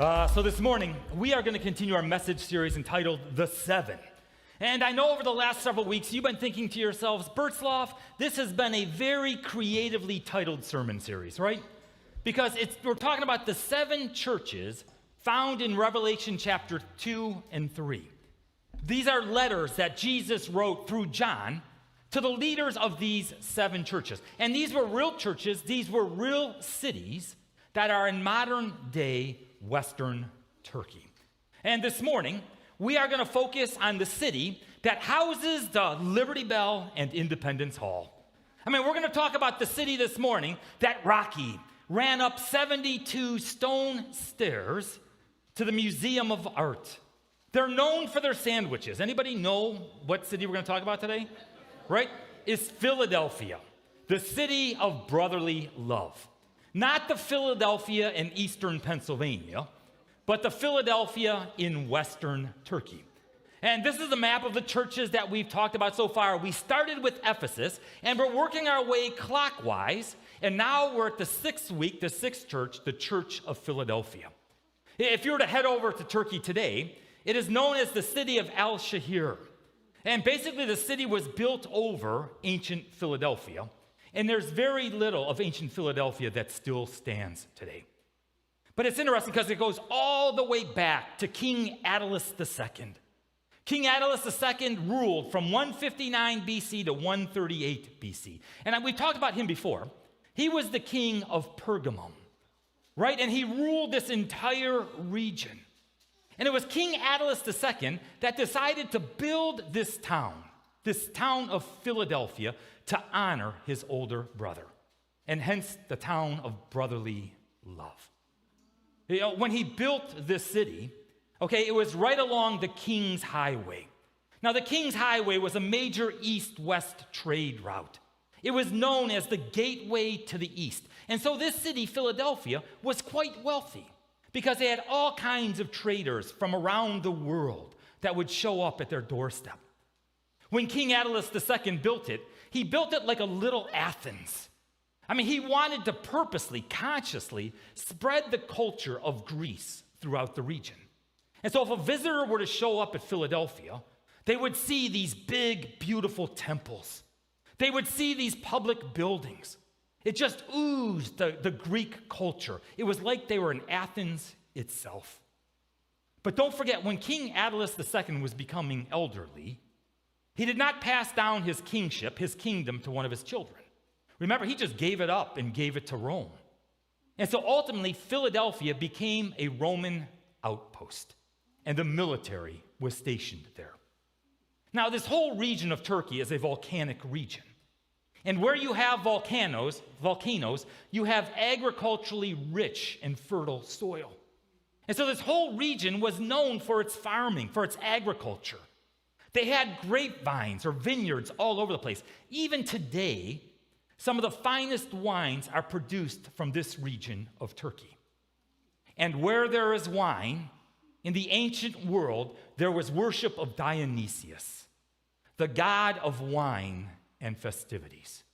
So this morning, we are going to continue our message series entitled The Seven. And I know over the last several weeks, you've been thinking to yourselves, Bertzloff, this has been a very creatively titled sermon series, right? Because we're talking about the seven churches found in Revelation chapter 2 and 3. These are letters that Jesus wrote through John to the leaders of these seven churches. And these were real churches, these were real cities that are in modern day Western Turkey. And this morning, we are going to focus on the city that houses the Liberty Bell and Independence Hall. We're going to talk about the city this morning that Rocky ran up 72 stone stairs to the Museum of Art. They're known for their sandwiches. Anybody know what city we're going to talk about today? Right? It's Philadelphia, the city of brotherly love. Not the Philadelphia in eastern Pennsylvania, but the Philadelphia in western Turkey. And this is a map of the churches that we've talked about so far. We started with Ephesus, and we're working our way clockwise, and now we're at the sixth week, the sixth church, the Church of Philadelphia. If you were to head over to Turkey today, it is known as the city of Al-Shahir. And basically the city was built over ancient Philadelphia. And there's very little of ancient Philadelphia that still stands today. But it's interesting because it goes all the way back to King Attalus II. King Attalus II ruled from 159 BC to 138 BC. And we talked about him before. He was the king of Pergamum, right? And he ruled this entire region. And it was King Attalus II that decided to build this town of Philadelphia, to honor his older brother, and hence the town of brotherly love. When he built this city, it was right along the King's Highway. Now, the King's Highway was a major east-west trade route. It was known as the gateway to the east. And so this city, Philadelphia, was quite wealthy because they had all kinds of traders from around the world that would show up at their doorstep. When King Attalus II built it, he built it like a little Athens. He wanted to purposely, consciously spread the culture of Greece throughout the region. And so if a visitor were to show up at Philadelphia, they would see these big, beautiful temples. They would see these public buildings. It just oozed the Greek culture. It was like they were in Athens itself. But don't forget, when King Attalus II was becoming elderly, he did not pass down his kingdom to one of his children. Remember, he just gave it up and gave it to Rome. And so ultimately, Philadelphia became a Roman outpost, and the military was stationed there. Now, this whole region of Turkey is a volcanic region. And where you have volcanoes, you have agriculturally rich and fertile soil. And so this whole region was known for its farming, for its agriculture. They had grapevines or vineyards all over the place. Even today, some of the finest wines are produced from this region of Turkey. And where there is wine, in the ancient world, there was worship of Dionysius, the god of wine and festivities.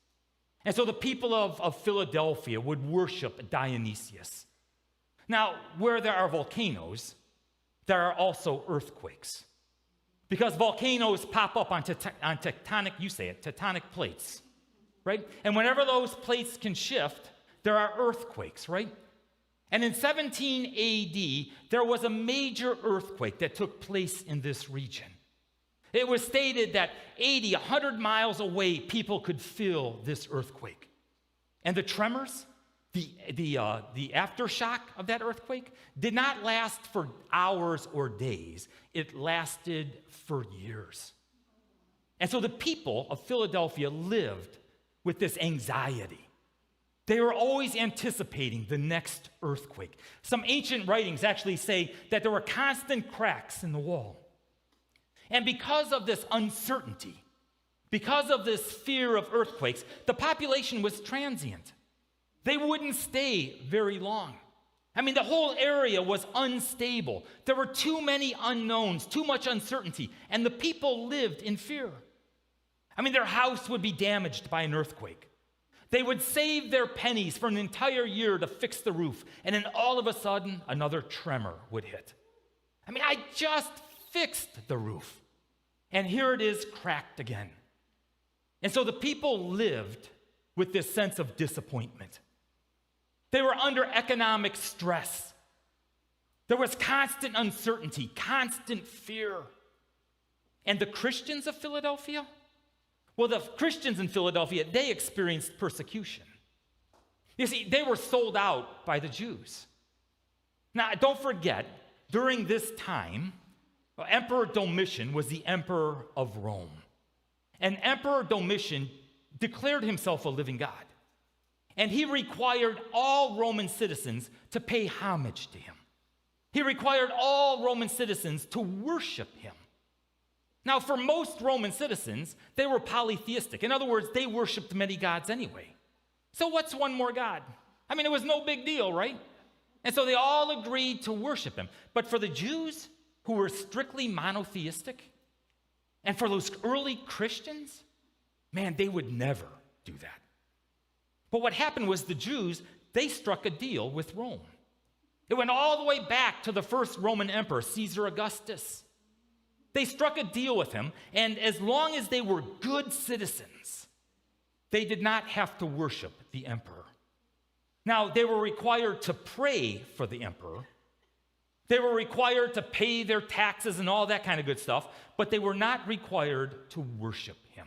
And so the people of Philadelphia would worship Dionysius. Now, where there are volcanoes, there are also earthquakes. Because volcanoes pop up on tectonic plates, right? And whenever those plates can shift, there are earthquakes, right? And in 17 AD, there was a major earthquake that took place in this region. It was stated that 100 miles away, people could feel this earthquake. And the tremors, the aftershock of that earthquake did not last for hours or days. It lasted for years. And so the people of Philadelphia lived with this anxiety. They were always anticipating the next earthquake. Some ancient writings actually say that there were constant cracks in the wall. And because of this uncertainty, because of this fear of earthquakes, the population was transient. They wouldn't stay very long. The whole area was unstable. There were too many unknowns, too much uncertainty, and the people lived in fear. Their house would be damaged by an earthquake. They would save their pennies for an entire year to fix the roof, and then all of a sudden, another tremor would hit. I mean, I just fixed the roof, and here it is cracked again. And so the people lived with this sense of disappointment. They were under economic stress. There was constant uncertainty, constant fear. And the Christians of Philadelphia? Well, the Christians in Philadelphia, they experienced persecution. You see, they were sold out by the Jews. Now, don't forget, during this time, Emperor Domitian was the emperor of Rome. And Emperor Domitian declared himself a living God. And he required all Roman citizens to pay homage to him. He required all Roman citizens to worship him. Now, for most Roman citizens, they were polytheistic. In other words, they worshiped many gods anyway. So what's one more god? I mean, it was no big deal, right? And so they all agreed to worship him. But for the Jews, who were strictly monotheistic, and for those early Christians, man, they would never do that. But what happened was the Jews, they struck a deal with Rome. It went all the way back to the first Roman emperor, Caesar Augustus. They struck a deal with him, and as long as they were good citizens, they did not have to worship the emperor. Now, they were required to pray for the emperor. They were required to pay their taxes and all that kind of good stuff, but they were not required to worship him.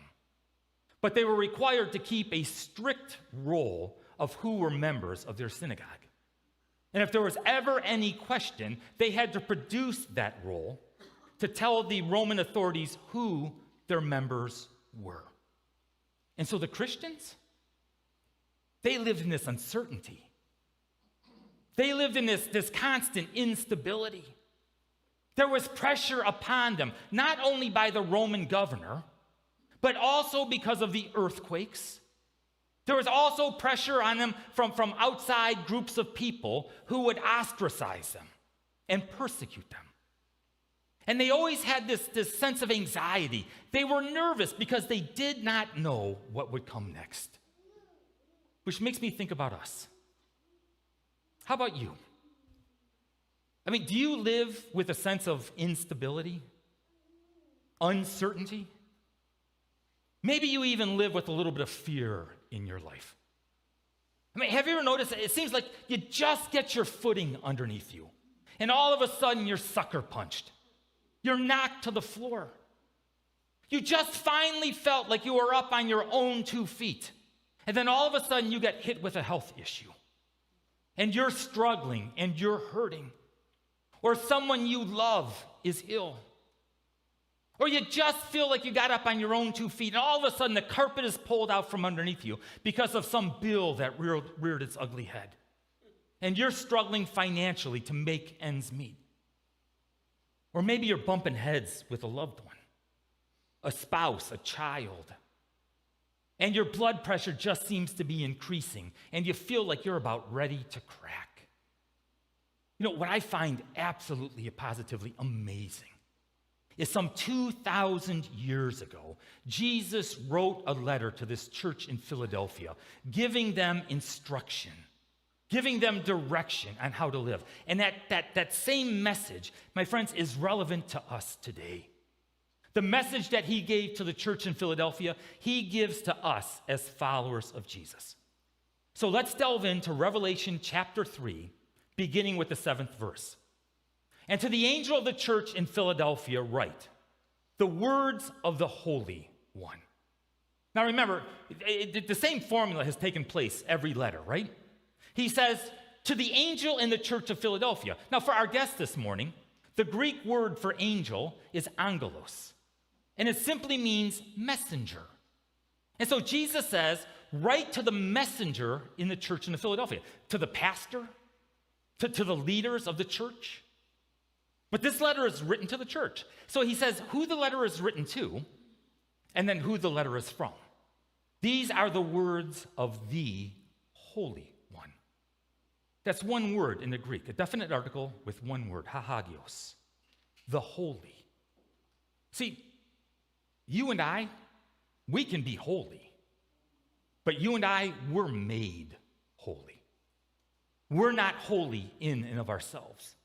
But they were required to keep a strict roll of who were members of their synagogue. And if there was ever any question, they had to produce that roll to tell the Roman authorities who their members were. And so the Christians, they lived in this uncertainty. They lived in this constant instability. There was pressure upon them, not only by the Roman governor, but also because of the earthquakes. There was also pressure on them from outside groups of people who would ostracize them and persecute them. And they always had this sense of anxiety. They were nervous because they did not know what would come next. Which makes me think about us. How about you? I mean, do you live with a sense of instability, uncertainty? Maybe you even live with a little bit of fear in your life. I mean, have you ever noticed it seems like you just get your footing underneath you, and all of a sudden you're sucker punched. You're knocked to the floor. You just finally felt like you were up on your own 2 feet. And then all of a sudden you get hit with a health issue. And you're struggling and you're hurting. Or someone you love is ill. Or you just feel like you got up on your own 2 feet and all of a sudden the carpet is pulled out from underneath you because of some bill that reared its ugly head. And you're struggling financially to make ends meet. Or maybe you're bumping heads with a loved one, a spouse, a child, and your blood pressure just seems to be increasing, and you feel like you're about ready to crack. You know, what I find absolutely positively amazing is some 2,000 years ago, Jesus wrote a letter to this church in Philadelphia, giving them instruction, giving them direction on how to live. And that same message, my friends, is relevant to us today. The message that he gave to the church in Philadelphia, he gives to us as followers of Jesus. So let's delve into Revelation chapter 3, beginning with the 7th verse. And to the angel of the church in Philadelphia write, the words of the Holy One. Now remember, the same formula has taken place every letter, right? He says, to the angel in the church of Philadelphia. Now, for our guest this morning, the Greek word for angel is angelos, and it simply means messenger. And so Jesus says, write to the messenger in the church in Philadelphia, to the pastor, to the leaders of the church. But this letter is written to the church. So he says who the letter is written to, and then who the letter is from. These are the words of the Holy One. That's one word in the Greek, a definite article with one word, hagios, the holy. See, you and I, we can be holy. But you and I, we're made holy. We're not holy in and of ourselves.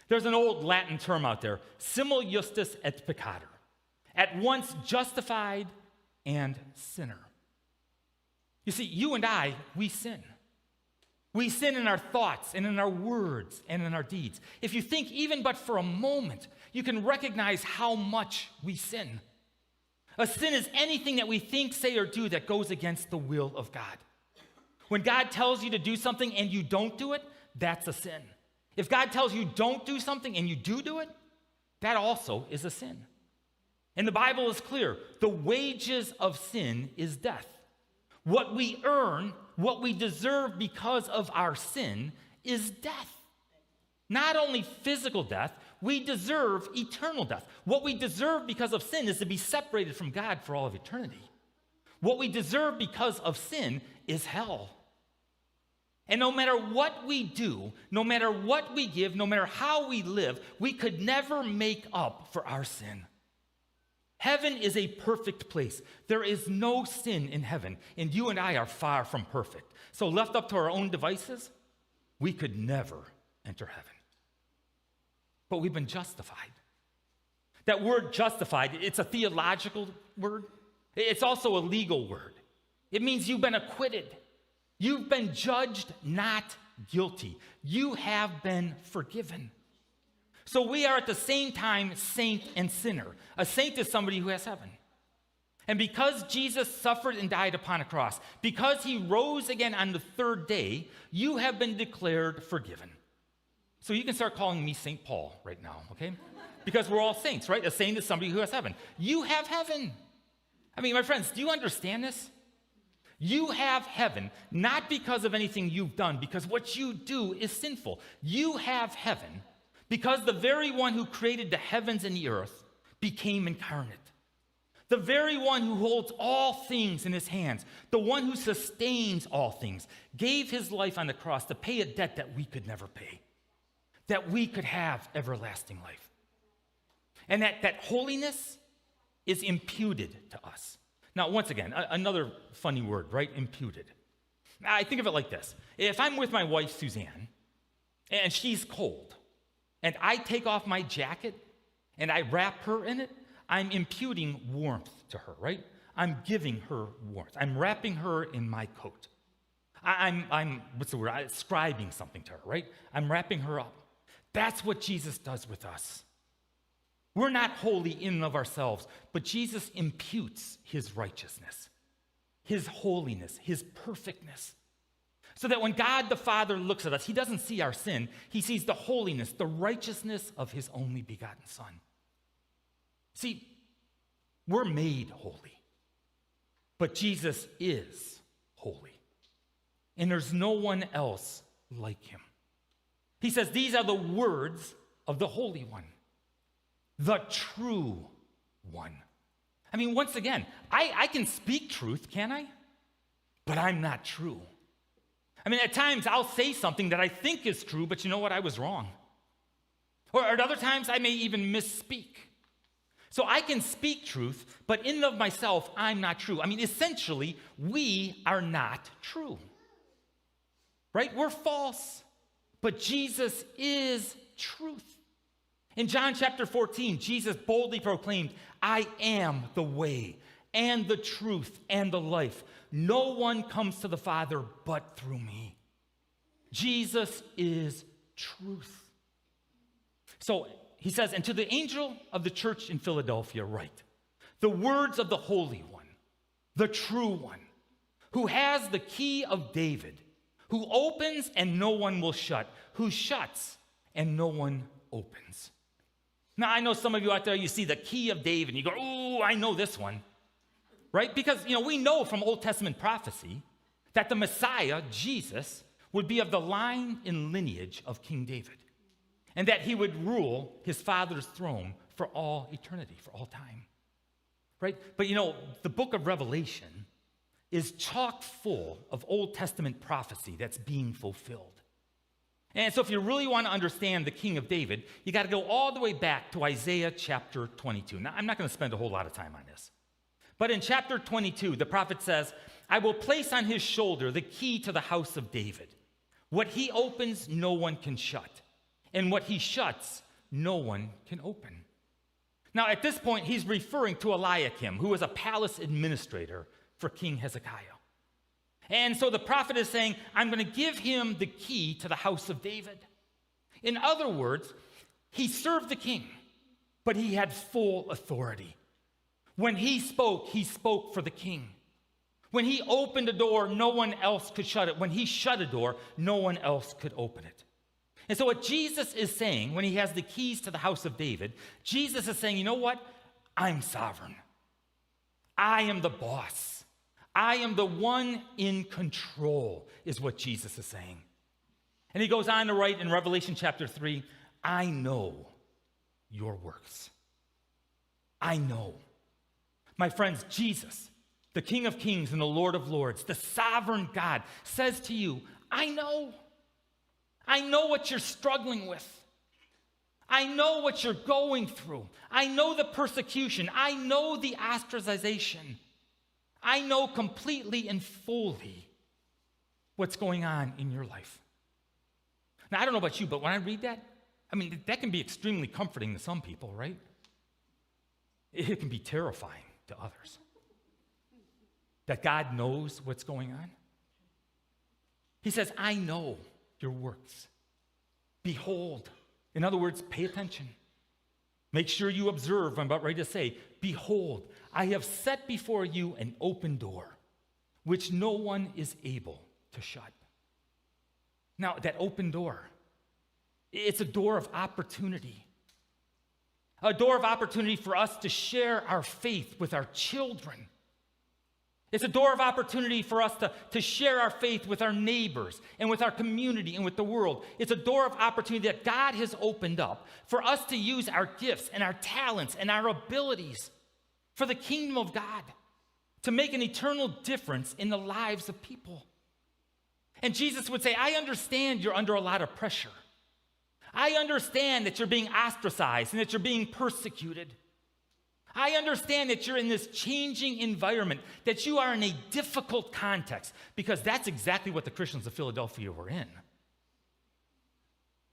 There's an old Latin term out there, simul justus et peccator, at once justified and sinner. You see, you and I, we sin. We sin in our thoughts and in our words and in our deeds. If you think even but for a moment, you can recognize how much we sin. A sin is anything that we think, say, or do that goes against the will of God. When God tells you to do something and you don't do it, that's a sin. If God tells you don't do something and you do it, that also is a sin. And the Bible is clear. The wages of sin is death. What we earn, what we deserve because of our sin is death. Not only physical death, we deserve eternal death. What we deserve because of sin is to be separated from God for all of eternity. What we deserve because of sin is hell. And no matter what we do, no matter what we give, no matter how we live, we could never make up for our sin. Heaven is a perfect place. There is no sin in heaven, and you and I are far from perfect. So left up to our own devices, we could never enter heaven. But we've been justified. That word justified, it's a theological word. It's also a legal word. It means you've been acquitted. You've been judged not guilty. You have been forgiven. So we are at the same time saint and sinner. A saint is somebody who has heaven. And because Jesus suffered and died upon a cross, because he rose again on the third day, you have been declared forgiven. So you can start calling me St. Paul right now, okay? Because we're all saints, right? A saint is somebody who has heaven. You have heaven. I mean, my friends, do you understand this? You have heaven, not because of anything you've done, because what you do is sinful. You have heaven because the very one who created the heavens and the earth became incarnate. The very one who holds all things in his hands, the one who sustains all things, gave his life on the cross to pay a debt that we could never pay, that we could have everlasting life. And that holiness is imputed to us. Now, once again, another funny word, right? Imputed. I think of it like this. If I'm with my wife, Suzanne, and she's cold, and I take off my jacket and I wrap her in it, I'm imputing warmth to her, right? I'm giving her warmth. I'm wrapping her in my coat. I'm what's the word? I'm ascribing something to her, right? I'm wrapping her up. That's what Jesus does with us. We're not holy in and of ourselves, but Jesus imputes his righteousness, his holiness, his perfectness. So that when God the Father looks at us, he doesn't see our sin. He sees the holiness, the righteousness of his only begotten Son. See, we're made holy, but Jesus is holy. And there's no one else like him. He says, these are the words of the Holy One, the true one. I mean, once again, I can speak truth, can I? But I'm not true. I mean, at times I'll say something that I think is true, but you know what? I was wrong. Or at other times I may even misspeak. So I can speak truth, but in and of myself, I'm not true. I mean, essentially, we are not true. Right? We're false. But Jesus is truth. In John chapter 14, Jesus boldly proclaimed, I am the way and the truth and the life. No one comes to the Father but through me. Jesus is truth. So he says, and to the angel of the church in Philadelphia write, the words of the Holy One, the true one, who has the key of David, who opens and no one will shut, who shuts and no one opens. Now, I know some of you out there, you see the key of David, and you go, oh, I know this one, right? Because, we know from Old Testament prophecy that the Messiah, Jesus, would be of the line and lineage of King David, and that he would rule his father's throne for all eternity, for all time, right? But, the book of Revelation is chock full of Old Testament prophecy that's being fulfilled. And so if you really want to understand the King of David, you got to go all the way back to Isaiah chapter 22. Now, I'm not going to spend a whole lot of time on this. But in chapter 22, the prophet says, I will place on his shoulder the key to the house of David. What he opens, no one can shut. And what he shuts, no one can open. Now, at this point, he's referring to Eliakim, who was a palace administrator for King Hezekiah. And so the prophet is saying, I'm going to give him the key to the house of David. In other words, he served the king, but he had full authority. When he spoke for the king. When he opened a door, no one else could shut it. When he shut a door, no one else could open it. And so what Jesus is saying when he has the keys to the house of David, Jesus is saying, you know what? I'm sovereign. I am the boss. I am the one in control, is what Jesus is saying. And he goes on to write in Revelation chapter 3, I know your works. I know. My friends, Jesus, the King of Kings and the Lord of Lords, the sovereign God, says to you, I know. I know what you're struggling with. I know what you're going through. I know the persecution. I know the ostracization. I know completely and fully what's going on in your life. Now, I don't know about you, but when I read that, that can be extremely comforting to some people, right? It can be terrifying to others. That God knows what's going on. He says, I know your works. Behold. In other words, pay attention. Make sure you observe. I'm about ready to say, behold, I have set before you an open door, which no one is able to shut. Now, that open door, it's a door of opportunity. A door of opportunity for us to share our faith with our children. It's a door of opportunity for us to share our faith with our neighbors and with our community and with the world. It's a door of opportunity that God has opened up for us to use our gifts and our talents and our abilities for the kingdom of God, to make an eternal difference in the lives of people. And Jesus would say, I understand you're under a lot of pressure. I understand that you're being ostracized and that you're being persecuted. I understand that you're in this changing environment, that you are in a difficult context, because that's exactly what the Christians of Philadelphia were in.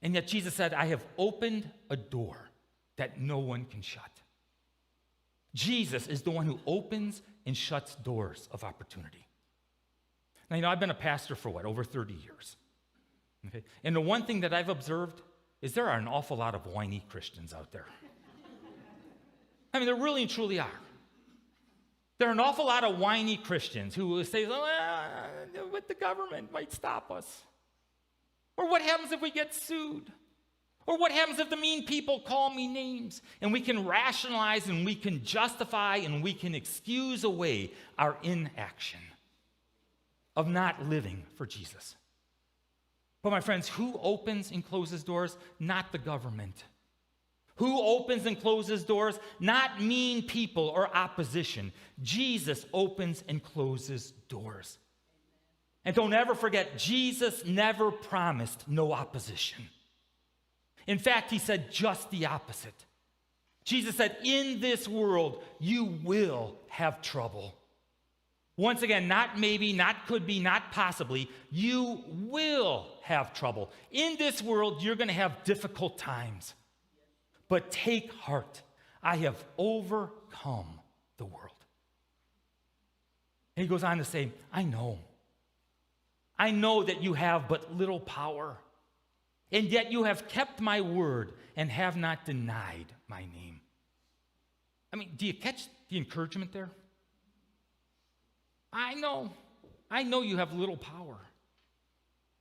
And yet Jesus said, I have opened a door that no one can shut. Jesus is the one who opens and shuts doors of opportunity. Now, I've been a pastor for over 30 years. Okay? And the one thing that I've observed is there are an awful lot of whiny Christians out there. There really and truly are. There are an awful lot of whiny Christians who will say, but the government might stop us. Or what happens if we get sued? Or what happens if the mean people call me names? And we can rationalize and we can justify and we can excuse away our inaction of not living for Jesus. But my friends, who opens and closes doors? Not the government. Who opens and closes doors? Not mean people or opposition. Jesus opens and closes doors. And don't ever forget, Jesus never promised no opposition. In fact, he said just the opposite. Jesus said, in this world, you will have trouble. Once again, not maybe, not could be, not possibly. You will have trouble. In this world, you're going to have difficult times. But take heart, I have overcome the world. And he goes on to say, I know that you have but little power, and yet you have kept my word and have not denied my name. Do you catch the encouragement there? I know you have little power.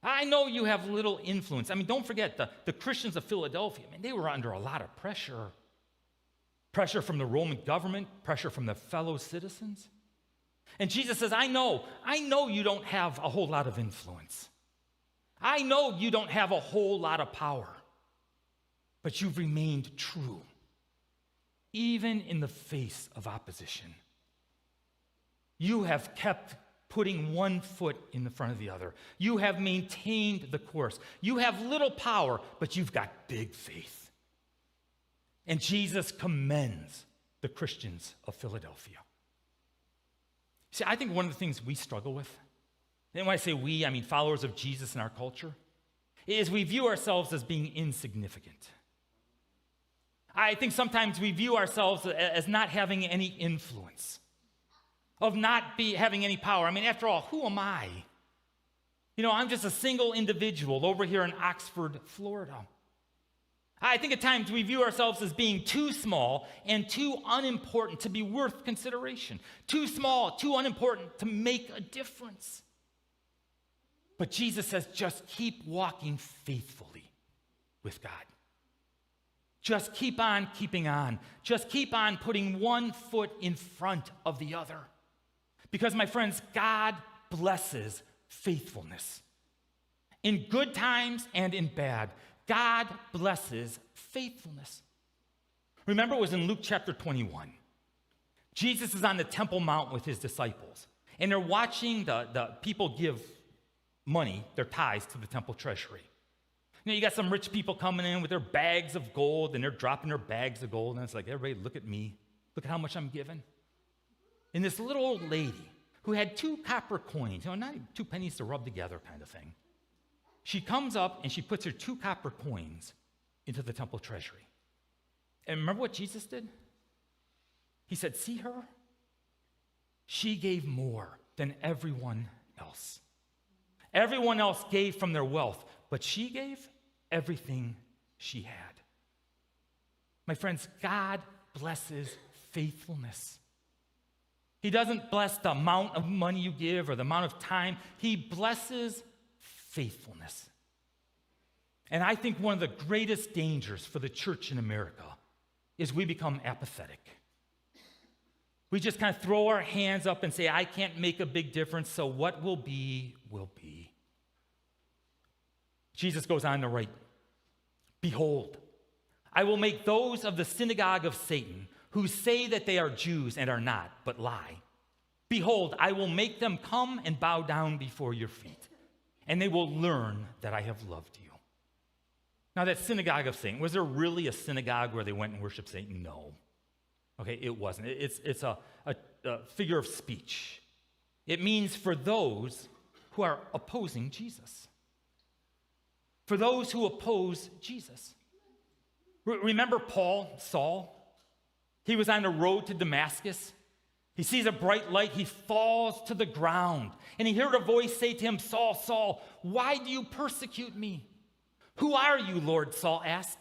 I know you have little influence. Don't forget, the Christians of Philadelphia, they were under a lot of pressure. Pressure from the Roman government, pressure from their fellow citizens. And Jesus says, I know you don't have a whole lot of influence. I know you don't have a whole lot of power. But you've remained true, even in the face of opposition. You have kept putting one foot in the front of the other. You have maintained the course. You have little power, but you've got big faith. And Jesus commends the Christians of Philadelphia. See, I think one of the things we struggle with, and when I say we, I mean followers of Jesus in our culture, is we view ourselves as being insignificant. I think sometimes we view ourselves as not having any influence, of not having any power. I mean, after all, who am I? I'm just a single individual over here in Oxford, Florida. I think at times we view ourselves as being too small and too unimportant to be worth consideration. Too small, too unimportant to make a difference. But Jesus says, just keep walking faithfully with God. Just keep on keeping on. Just keep on putting one foot in front of the other. Because, my friends, God blesses faithfulness. In good times and in bad, God blesses faithfulness. Remember, it was in Luke chapter 21. Jesus is on the Temple Mount with his disciples, and they're watching the people give money, their tithes, to the temple treasury. You got some rich people coming in with their bags of gold, and they're dropping their bags of gold, and it's like, everybody, look at me. Look at how much I'm giving. And this little old lady who had 2 copper coins, not even 2 pennies to rub together kind of thing, she comes up and she puts her 2 copper coins into the temple treasury. And remember what Jesus did? He said, see her? She gave more than everyone else. Everyone else gave from their wealth, but she gave everything she had. My friends, God blesses faithfulness. He doesn't bless the amount of money you give or the amount of time. He blesses faithfulness. And I think one of the greatest dangers for the church in America is we become apathetic. We just kind of throw our hands up and say, I can't make a big difference, so what will be, will be. Jesus goes on to write, behold, I will make those of the synagogue of Satan who say that they are Jews and are not, but lie. Behold, I will make them come and bow down before your feet, and they will learn that I have loved you. Now, that synagogue of Satan, was there really a synagogue where they went and worshiped Satan? No. Okay, it wasn't. It's a figure of speech. It means for those who are opposing Jesus. For those who oppose Jesus. Remember Saul? He was on the road to Damascus. He sees a bright light. He falls to the ground. And he heard a voice say to him, Saul, Saul, why do you persecute me? Who are you, Lord? Saul asked.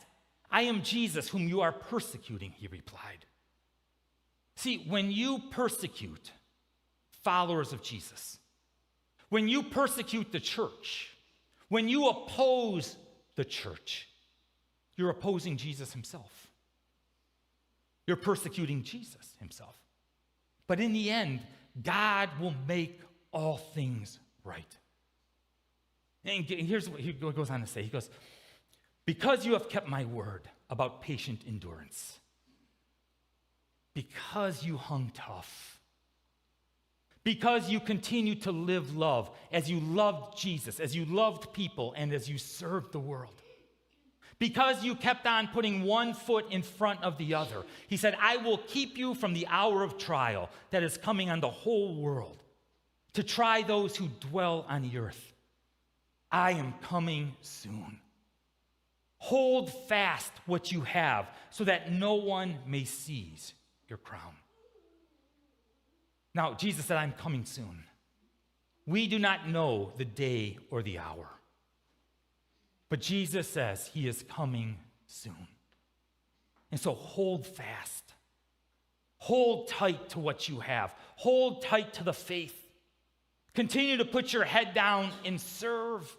I am Jesus, whom you are persecuting, he replied. See, when you persecute followers of Jesus, when you persecute the church, when you oppose the church, you're opposing Jesus himself. You're persecuting Jesus himself. But in the end, God will make all things right. And here's what he goes on to say. He goes, because you have kept my word about patient endurance, because you hung tough, because you continue to live love as you loved Jesus, as you loved people, and as you served the world. Because you kept on putting one foot in front of the other. He said, I will keep you from the hour of trial that is coming on the whole world to try those who dwell on the earth. I am coming soon. Hold fast what you have so that no one may seize your crown. Now, Jesus said, I'm coming soon. We do not know the day or the hour. But Jesus says he is coming soon. And so hold fast. Hold tight to what you have. Hold tight to the faith. Continue to put your head down and serve.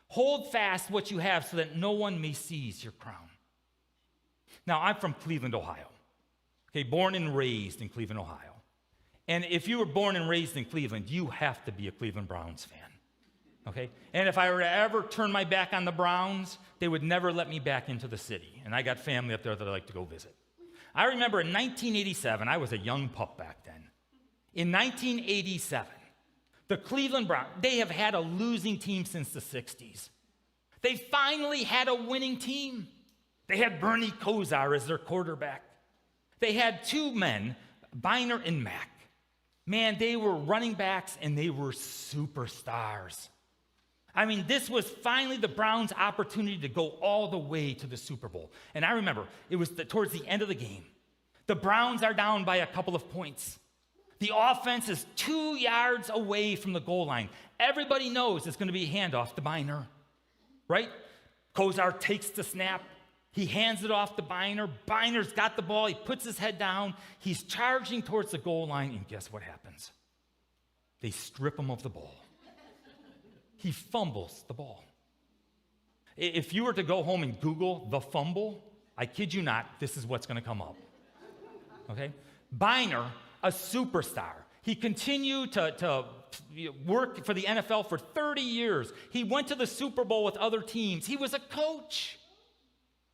Hold fast what you have so that no one may seize your crown. Now, I'm from Cleveland, Ohio. Okay, born and raised in Cleveland, Ohio. And if you were born and raised in Cleveland, you have to be a Cleveland Browns fan. Okay? And if I were to ever turn my back on the Browns, they would never let me back into the city. And I got family up there that I like to go visit. I remember in 1987, I was a young pup back then. In 1987, the Cleveland Browns, they have had a losing team since the 60s. They finally had a winning team. They had Bernie Kosar as their quarterback. They had 2 men, Biner and Mack. Man, they were running backs and they were superstars. I mean, this was finally the Browns' opportunity to go all the way to the Super Bowl. And I remember, it was towards the end of the game. The Browns are down by a couple of points. The offense is 2 yards away from the goal line. Everybody knows it's going to be a handoff to Biner, right? Kozar takes the snap. He hands it off to Biner. Biner's got the ball. He puts his head down. He's charging towards the goal line, and guess what happens? They strip him of the ball. He fumbles the ball. If you were to go home and Google the fumble, I kid you not, this is what's going to come up. Okay? Biner, a superstar. He continued to work for the NFL for 30 years. He went to the Super Bowl with other teams. He was a coach.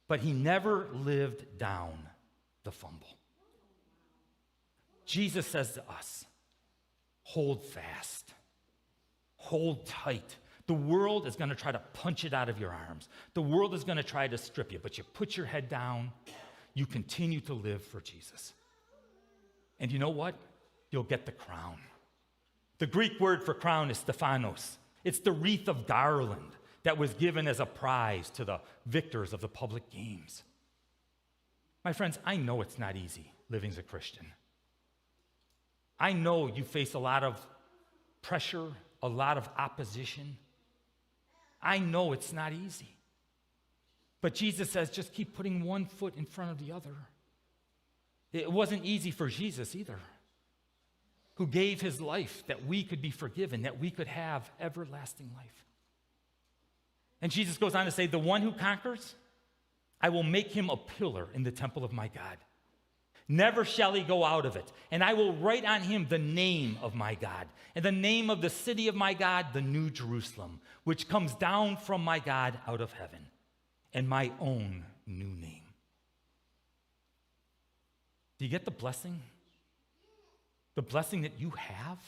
But he never lived down the fumble. Jesus says to us, hold fast. Hold tight. The world is going to try to punch it out of your arms. The world is going to try to strip you, but you put your head down. You continue to live for Jesus. And you know what? You'll get the crown. The Greek word for crown is Stephanos. It's the wreath of garland that was given as a prize to the victors of the public games. My friends, I know it's not easy living as a Christian. I know you face a lot of pressure, a lot of opposition. I know it's not easy. But Jesus says, just keep putting one foot in front of the other. It wasn't easy for Jesus either, who gave his life that we could be forgiven, that we could have everlasting life. And Jesus goes on to say, the one who conquers, I will make him a pillar in the temple of my God. Never shall he go out of it. And I will write on him the name of my God, and the name of the city of my God, the New Jerusalem, which comes down from my God out of heaven, and my own new name. Do you get the blessing? The blessing that you have?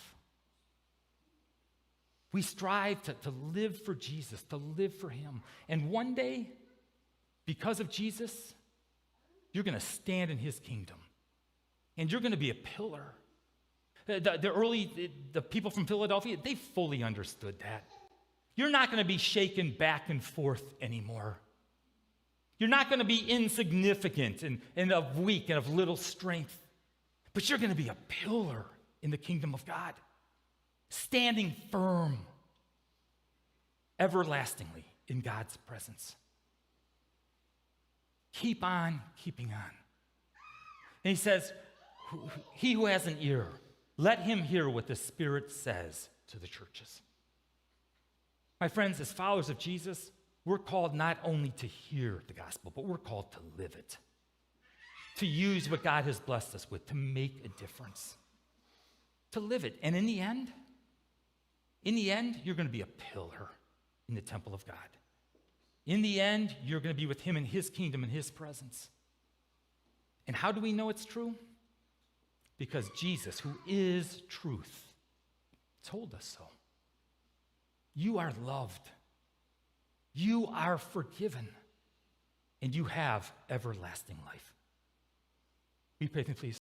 We strive to live for Jesus, to live for him. And one day, because of Jesus, you're going to stand in his kingdom. And you're going to be a pillar. The people from Philadelphia, they fully understood that. You're not going to be shaken back and forth anymore. You're not going to be insignificant and of weak and of little strength. But you're going to be a pillar in the kingdom of God, standing firm, everlastingly in God's presence. Keep on keeping on. And he says, he who has an ear, let him hear what the Spirit says to the churches. My friends, as followers of Jesus, we're called not only to hear the gospel, but we're called to live it, to use what God has blessed us with, to make a difference, to live it. And in the end, you're going to be a pillar in the temple of God. In the end, you're going to be with him in his kingdom, in his presence. And how do we know it's true? Because Jesus, who is truth, told us so. You are loved. You are forgiven. And you have everlasting life. We pray, please.